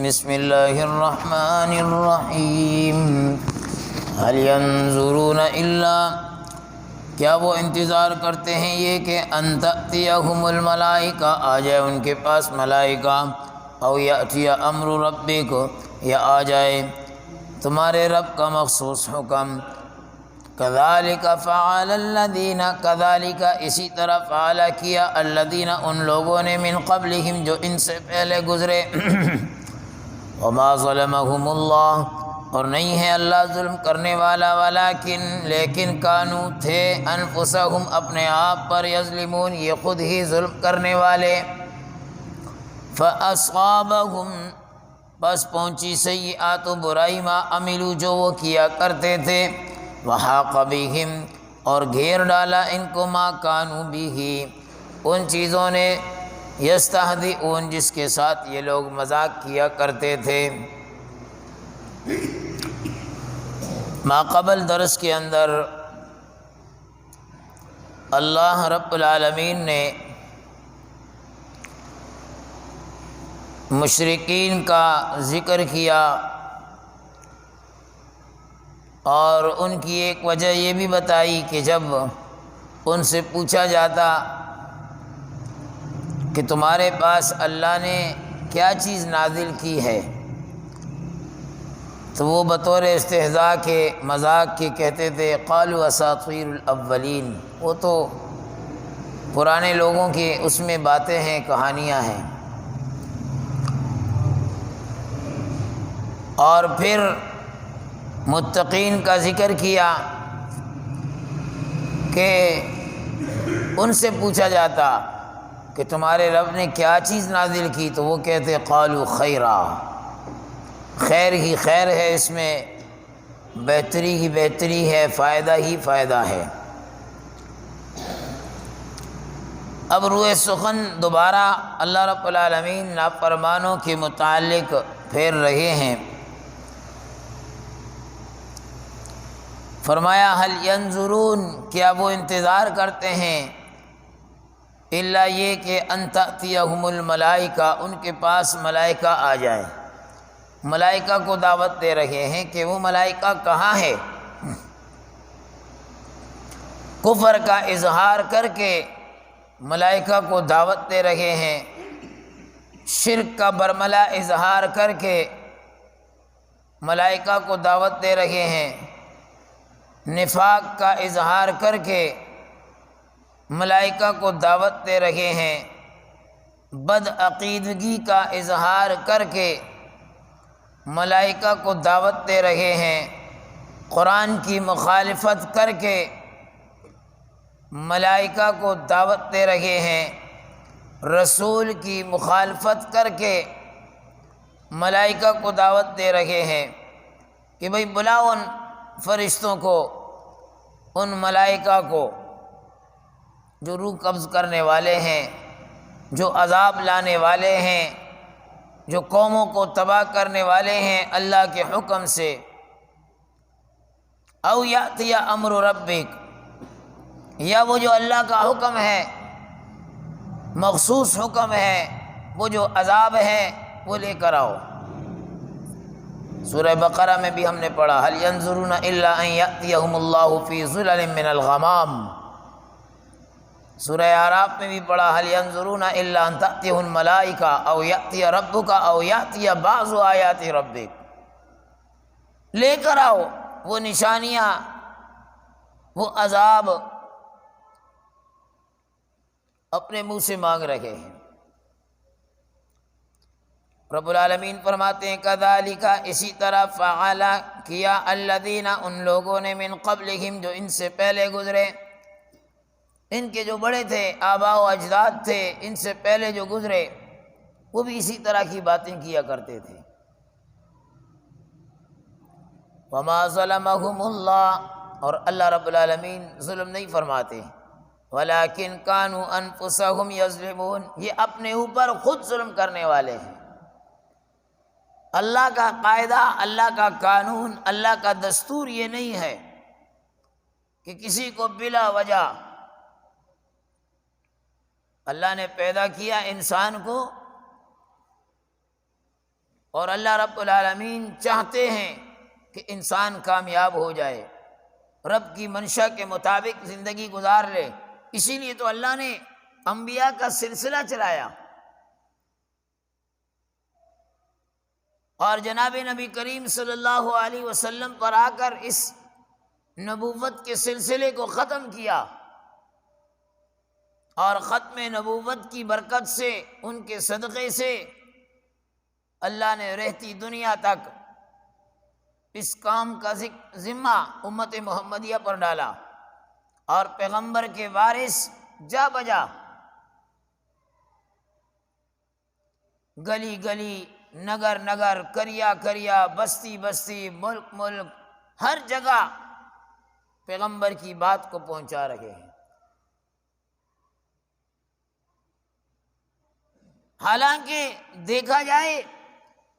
بسم اللہ الرحمن الرحیم هل ينظرون الا، کیا وہ انتظار کرتے ہیں یہ کہ ان تأتیہم الملائکہ، آ جائے ان کے پاس ملائکہ، او یأتی امر ربک، یا آ جائے تمہارے رب کا مخصوص حکم۔ کذالک فعل الذین، کذالک اسی طرح فعل کیا الذین ان لوگوں نے من قبلہم جو ان سے پہلے گزرے۔ وما ظلمہم اللہ، اور نہیں ہے اللہ ظلم کرنے والا، ولیکن لیکن کانوا تھے، انفسہم اپنے آپ پر، یظلمون یہ خود ہی ظلم کرنے والے۔ فاصابہم بس پہنچی سیئات برائی ما عملوا جو وہ کیا کرتے تھے، وحاق بہم اور گھیر ڈالا ان کو ما کانوا بہ ان چیزوں نے، یستہزئون جس کے ساتھ یہ لوگ مذاق کیا کرتے تھے۔ ما قبل درس کے اندر اللہ رب العالمین نے مشرکین کا ذکر کیا، اور ان کی ایک وجہ یہ بھی بتائی کہ جب ان سے پوچھا جاتا کہ تمہارے پاس اللہ نے کیا چیز نازل کی ہے، تو وہ بطور استہزاء کے، مذاق کے کہتے تھے قالوا اساطیر الاولین، وہ تو پرانے لوگوں کی اس میں باتیں ہیں، کہانیاں ہیں۔ اور پھر متقین کا ذکر کیا کہ ان سے پوچھا جاتا کہ تمہارے رب نے کیا چیز نازل کی، تو وہ کہتے قالوا خیرا، خیر ہی خیر ہے، اس میں بہتری ہی بہتری ہے، فائدہ ہی فائدہ ہے۔ اب روئے سخن دوبارہ اللہ رب العالمین نافرمانوں کے متعلق پھیر رہے ہیں۔ فرمایا هل ينظرون، کیا وہ انتظار کرتے ہیں، الا یہ کہ ان تأتیہم الملائکہ ان کے پاس ملائکہ آ جائیں۔ ملائکہ کو دعوت دے رہے ہیں کہ وہ ملائکہ کہاں ہے، کفر کا اظہار کر کے ملائکہ کو دعوت دے رہے ہیں، شرک کا برملا اظہار کر کے ملائکہ کو دعوت دے رہے ہیں، نفاق کا اظہار کر کے ملائکہ کو دعوت دے رہے ہیں، بدعقیدگی کا اظہار کر کے ملائکہ کو دعوت دے رہے ہیں، قرآن کی مخالفت کر کے ملائکہ کو دعوت دے رہے ہیں، رسول کی مخالفت کر کے ملائکہ کو دعوت دے رہے ہیں کہ بھئی بلاؤ ان فرشتوں کو، ان ملائکہ کو جو روح قبض کرنے والے ہیں، جو عذاب لانے والے ہیں، جو قوموں کو تباہ کرنے والے ہیں اللہ کے حکم سے۔ او یأتی امر ربک، یا وہ جو اللہ کا حکم ہے، مخصوص حکم ہے، وہ جو عذاب ہے وہ لے کر آؤ۔ سورہ بقرہ میں بھی ہم نے پڑھا هل ينظرون الا ان یأتیہم اللہ فی ظلل من الغمام، سورہ اعراف میں بھی پڑھا هل ينظرون الا ان تأتیہ الملائکہ او یأتی ربک او یأتی بعض آیات ربک، لے کر آؤ وہ نشانیاں، وہ عذاب اپنے منہ سے مانگ رہے ہیں۔ رب العالمین فرماتے ہیں کذالک اسی طرح فعل کیا الذین ان لوگوں نے من قبلہم جو ان سے پہلے گزرے، ان کے جو بڑے تھے، آباء و اجداد تھے، ان سے پہلے جو گزرے وہ بھی اسی طرح کی باتیں کیا کرتے تھے۔ وما ظلمہم اللہ، اور اللہ رب العالمین ظلم نہیں فرماتے، ولیکن کانوا انفسہم یظلمون یہ اپنے اوپر خود ظلم کرنے والے ہیں۔ اللہ کا قاعدہ، اللہ کا قانون، اللہ کا دستور یہ نہیں ہے کہ کسی کو بلا وجہ، اللہ نے پیدا کیا انسان کو اور اللہ رب العالمین چاہتے ہیں کہ انسان کامیاب ہو جائے، رب کی منشا کے مطابق زندگی گزار لے۔ اسی لیے تو اللہ نے انبیاء کا سلسلہ چلایا، اور جناب نبی کریم صلی اللہ علیہ وسلم پر آ کر اس نبوت کے سلسلے کو ختم کیا، اور ختم نبوت کی برکت سے، ان کے صدقے سے اللہ نے رہتی دنیا تک اس کام کا ذمہ امت محمدیہ پر ڈالا، اور پیغمبر کے وارث جا بجا گلی گلی، نگر نگر، کریا کریا، بستی بستی، ملک ملک، ہر جگہ پیغمبر کی بات کو پہنچا رہے ہیں۔ حالانکہ دیکھا جائے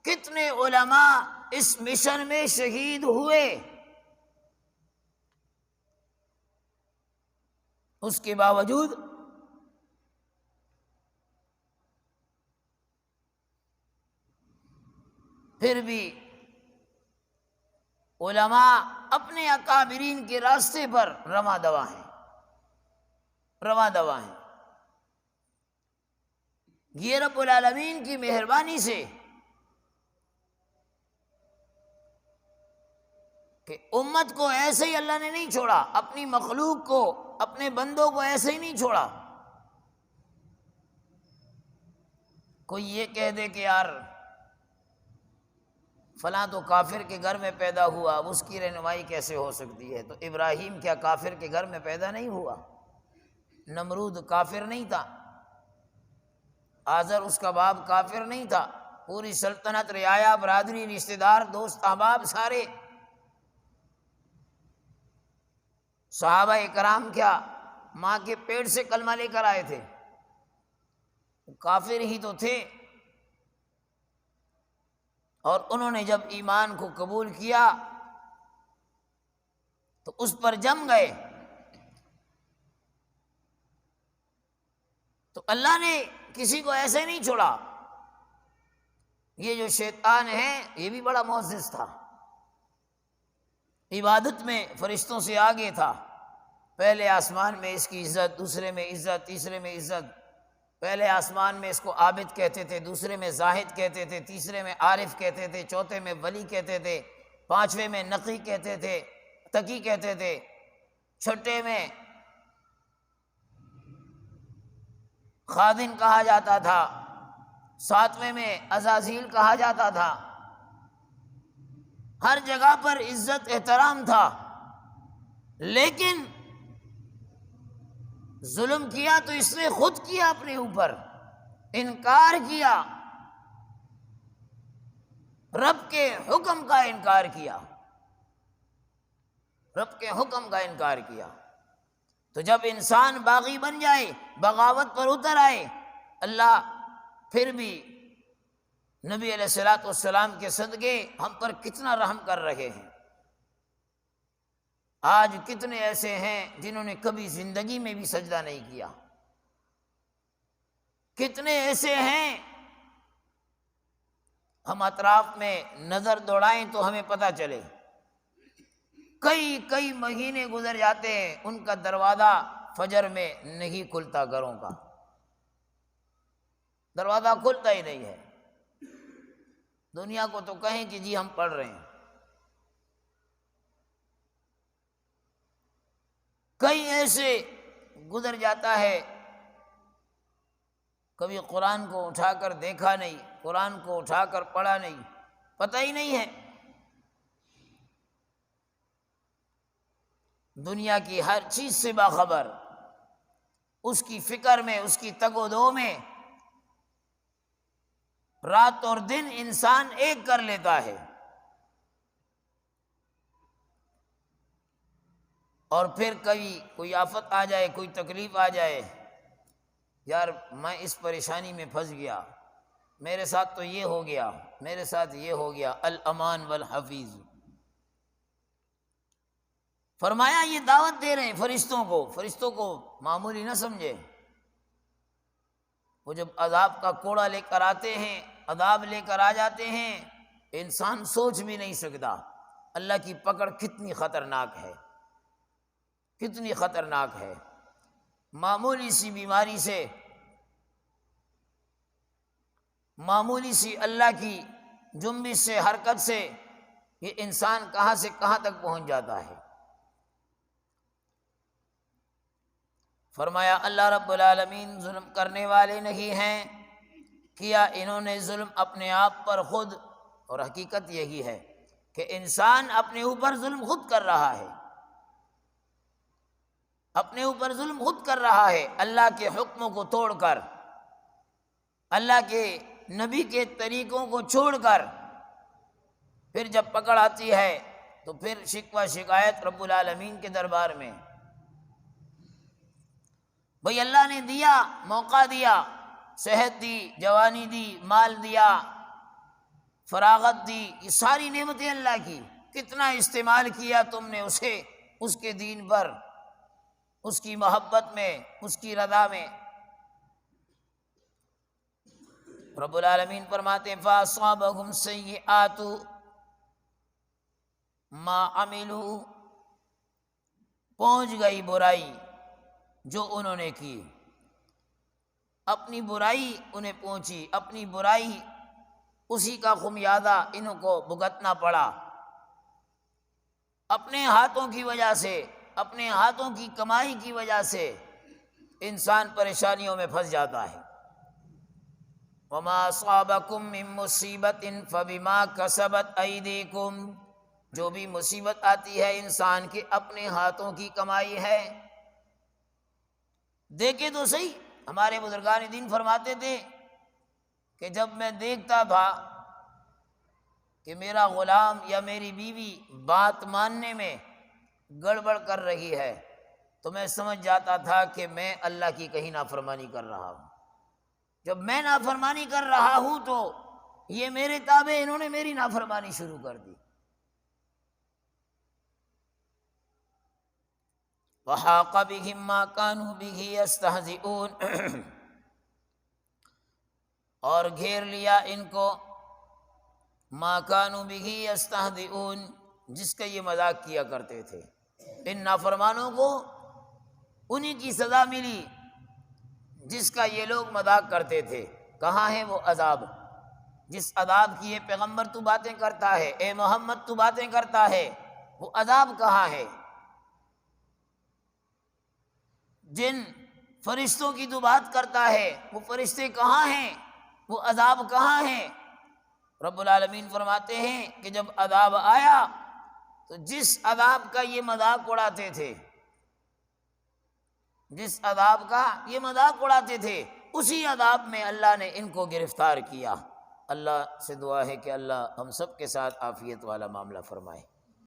کتنے علماء اس مشن میں شہید ہوئے، اس کے باوجود پھر بھی علماء اپنے اکابرین کے راستے پر رواں دواں ہیں۔ یہ رب العالمین کی مہربانی سے کہ امت کو ایسے ہی اللہ نے نہیں چھوڑا، اپنی مخلوق کو، اپنے بندوں کو ایسے ہی نہیں چھوڑا۔ کوئی یہ کہہ دے کہ یار فلاں تو کافر کے گھر میں پیدا ہوا، اب اس کی رہنمائی کیسے ہو سکتی ہے؟ تو ابراہیم کیا کافر کے گھر میں پیدا نہیں ہوا؟ نمرود کافر نہیں تھا، آزر اس کا باپ کافر نہیں تھا، پوری سلطنت، رعایا، برادری، رشتہ دار، دوست احباب سارے صحابہ اکرام کیا ماں کے پیٹ سے کلمہ لے کر آئے تھے؟ کافر ہی تو تھے، اور انہوں نے جب ایمان کو قبول کیا تو اس پر جم گئے۔ تو اللہ نے کسی کو ایسے نہیں چھوڑا۔ یہ جو شیطان ہے یہ بھی بڑا معزز تھا، عبادت میں فرشتوں سے آگے تھا، پہلے آسمان میں اس کی عزت، دوسرے میں عزت، تیسرے میں عزت۔ پہلے آسمان میں اس کو عابد کہتے تھے، دوسرے میں زاہد کہتے تھے، تیسرے میں عارف کہتے تھے، چوتھے میں ولی کہتے تھے، پانچویں میں نقی کہتے تھے، تقی کہتے تھے، چھٹے میں خادن کہا جاتا تھا، ساتویں میں عزازیل کہا جاتا تھا۔ ہر جگہ پر عزت احترام تھا، لیکن ظلم کیا تو اس نے خود کیا، اپنے اوپر انکار کیا، رب کے حکم کا انکار کیا، رب کے حکم کا انکار کیا۔ تو جب انسان باغی بن جائے، بغاوت پر اتر آئے، اللہ پھر بھی نبی علیہ الصلوۃ والسلام کے صدقے ہم پر کتنا رحم کر رہے ہیں۔ آج کتنے ایسے ہیں جنہوں نے کبھی زندگی میں بھی سجدہ نہیں کیا، کتنے ایسے ہیں، ہم اطراف میں نظر دوڑائیں تو ہمیں پتہ چلے، کئی مہینے گزر جاتے ہیں، ان کا دروازہ فجر میں نہیں کھلتا، گھروں کا دروازہ کھلتا ہی نہیں ہے۔ دنیا کو تو کہیں کہ جی ہم پڑھ رہے ہیں۔ کئی ایسے گزر جاتا ہے، کبھی قرآن کو اٹھا کر دیکھا نہیں، قرآن کو اٹھا کر پڑھا نہیں، پتہ ہی نہیں ہے۔ دنیا کی ہر چیز سے باخبر، اس کی فکر میں، اس کی تگ و دو میں، رات اور دن انسان ایک کر لیتا ہے، اور پھر کبھی کوئی آفت آ جائے، کوئی تکلیف آ جائے، یار میں اس پریشانی میں پھنس گیا، میرے ساتھ تو یہ ہو گیا، میرے ساتھ یہ ہو گیا۔ الامان والحفیظ، فرمایا یہ دعوت دے رہے ہیں فرشتوں کو معمولی نہ سمجھے۔ وہ جب عذاب کا کوڑا لے کر آتے ہیں عذاب لے کر آ جاتے ہیں، انسان سوچ بھی نہیں سکتا اللہ کی پکڑ کتنی خطرناک ہے، کتنی خطرناک ہے۔ معمولی سی بیماری سے، معمولی سی اللہ کی جنبش سے، حرکت سے یہ انسان کہاں سے کہاں تک پہنچ جاتا ہے۔ فرمایا اللہ رب العالمین ظلم کرنے والے نہیں ہیں، کیا انہوں نے ظلم اپنے آپ پر خود، اور حقیقت یہی ہے کہ انسان اپنے اوپر ظلم خود کر رہا ہے، اپنے اوپر ظلم خود کر رہا ہے، اللہ کے حکموں کو توڑ کر، اللہ کے نبی کے طریقوں کو چھوڑ کر، پھر جب پکڑ آتی ہے تو پھر شکوہ شکایت رب العالمین کے دربار میں۔ بھئی اللہ نے دیا، موقع دیا، صحت دی، جوانی دی، مال دیا، فراغت دی، یہ ساری نعمتیں اللہ کی، کتنا استعمال کیا تم نے اسے اس کے دین پر، اس کی محبت میں، اس کی رضا میں۔ رب العالمین فرماتے ہیں فَأَصَابَهُمْ سَيِّئَاتُ مَا عَمِلُوا، پہنچ گئی برائی جو انہوں نے کی، اپنی برائی انہیں پہنچی، اپنی برائی اسی کا خمیازہ انہوں کو بھگتنا پڑا، اپنے ہاتھوں کی وجہ سے، اپنے ہاتھوں کی کمائی کی وجہ سے انسان پریشانیوں میں پھنس جاتا ہے۔ وَمَا أَصَابَكُم مِّن مُّصِيبَةٍ فَبِمَا كَسَبَتْ أَيْدِيكُمْ، جو بھی مصیبت آتی ہے انسان کے اپنے ہاتھوں کی کمائی ہے۔ دیکھے تو صحیح، ہمارے بزرگان دین فرماتے تھے کہ جب میں دیکھتا تھا کہ میرا غلام یا میری بیوی بات ماننے میں گڑبڑ کر رہی ہے تو میں سمجھ جاتا تھا کہ میں اللہ کی کہیں نافرمانی کر رہا ہوں۔ جب میں نافرمانی کر رہا ہوں تو یہ میرے تابع، انہوں نے میری نافرمانی شروع کر دی۔ وَحَاقَ بِهِم مَّا كَانُوا بِهِ يَسْتَهْزِئُونَ، اور گھیر لیا ان کو مَا كَانُوا بِهِ يَسْتَهْزِئُونَ، جس کا یہ مذاق کیا کرتے تھے۔ ان نافرمانوں کو انہی کی سزا ملی جس کا یہ لوگ مذاق کرتے تھے۔ کہاں ہے وہ عذاب، جس عذاب کی یہ پیغمبر تو باتیں کرتا ہے، اے محمد تو باتیں کرتا ہے، وہ عذاب کہاں ہے؟ جن فرشتوں کی تو بات کرتا ہے، وہ فرشتے کہاں ہیں؟ وہ عذاب کہاں ہیں؟ رب العالمین فرماتے ہیں کہ جب عذاب آیا تو جس عذاب کا یہ مذاق اڑاتے تھے، جس عذاب کا یہ مذاق اڑاتے تھے، اسی عذاب میں اللہ نے ان کو گرفتار کیا۔ اللہ سے دعا ہے کہ اللہ ہم سب کے ساتھ عافیت والا معاملہ فرمائے۔